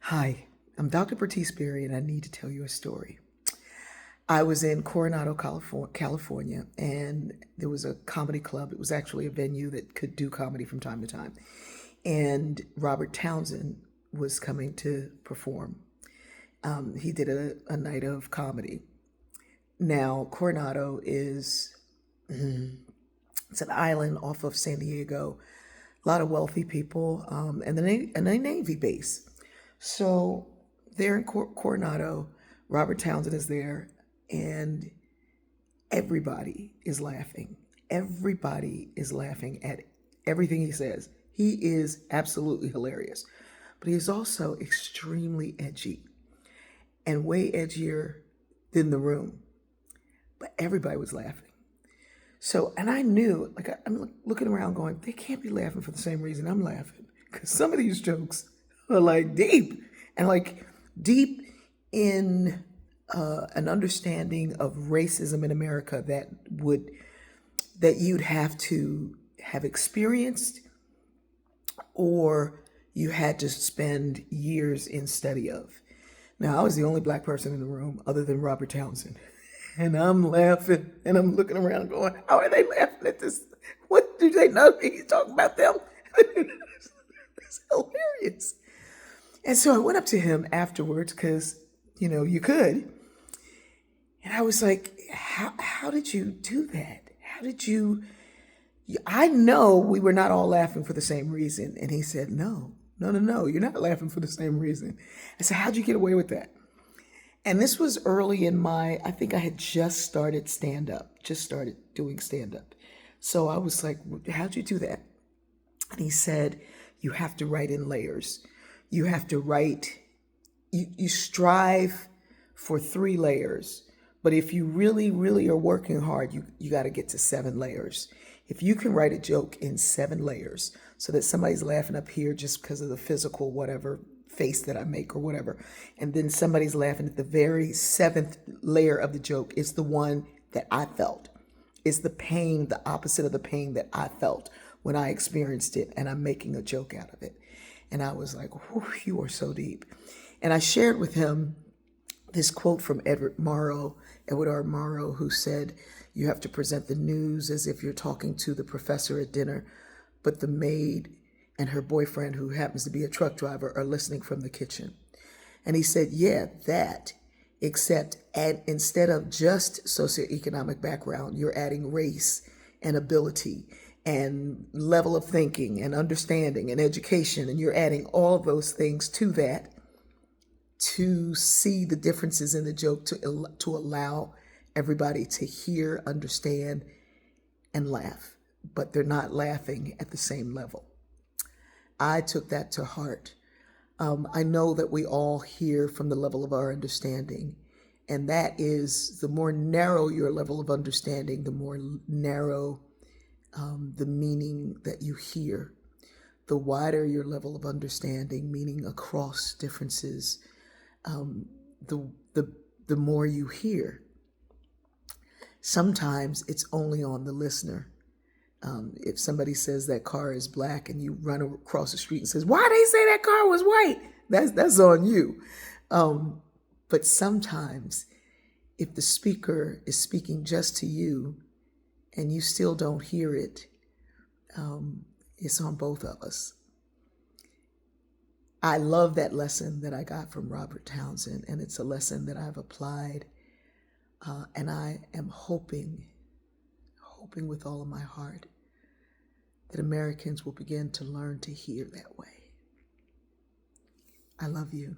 Hi, I'm Dr. Bertice Berry, and I need to tell you a story. I was in Coronado, California, and there was a comedy club. It was actually a venue that could do comedy from time to time. And Robert Townsend was coming to perform. He did a night of comedy. Now, Coronado is it's an island off of San Diego. A lot of wealthy people, and a Navy base. So there in Coronado, Robert Townsend is there, and everybody is laughing. Everybody is laughing at everything he says. He is absolutely hilarious, but he is also extremely edgy and way edgier than the room. But everybody was laughing. So, and I knew, like, I'm looking around going, they can't be laughing for the same reason I'm laughing. Because some of these jokes are like deep and like deep in an understanding of racism in America that you'd have to have experienced or you had to spend years in study of. Now, I was the only black person in the room other than Robert Townsend. And I'm laughing and I'm looking around going, how are they laughing at this? What do they know? He's talking about them. It's hilarious. And so I went up to him afterwards because, you could. And I was like, how did you do that? How did you? I know we were not all laughing for the same reason. And he said, no, you're not laughing for the same reason. I said, how'd you get away with that? And this was early in I think I had just started just started doing stand up. So I was like, how'd you do that? And he said, you have to write in layers. You have to write, you strive for 3 layers. But if you really, really are working hard, you got to get to 7 layers. If you can write a joke in 7 layers so that somebody's laughing up here just because of the physical, whatever, face that I make or whatever, and then somebody's laughing at the very 7th layer of the joke, it's the one that I felt. It's the pain, the opposite of the pain that I felt when I experienced it, and I'm making a joke out of it. And I was like, you are so deep. And I shared with him this quote from Edward R. Morrow, who said, you have to present the news as if you're talking to the professor at dinner, but the maid and her boyfriend, who happens to be a truck driver, are listening from the kitchen. And he said, yeah, that, except instead of just socioeconomic background, you're adding race and ability and level of thinking and understanding and education, and you're adding all of those things to that to see the differences in the joke, to allow everybody to hear, understand, and laugh, but they're not laughing at the same level. I took that to heart. I know that we all hear from the level of our understanding, and that is the more narrow your level of understanding, the more narrow the meaning that you hear. The wider your level of understanding, meaning across differences, the more you hear. Sometimes it's only on the listener. If somebody says that car is black and you run across the street and says, why they say that car was white? That's on you. But sometimes if the speaker is speaking just to you and you still don't hear it, it's on both of us. I love that lesson that I got from Robert Townsend, and it's a lesson that I've applied, and I am hoping with all of my heart that Americans will begin to learn to hear that way. I love you.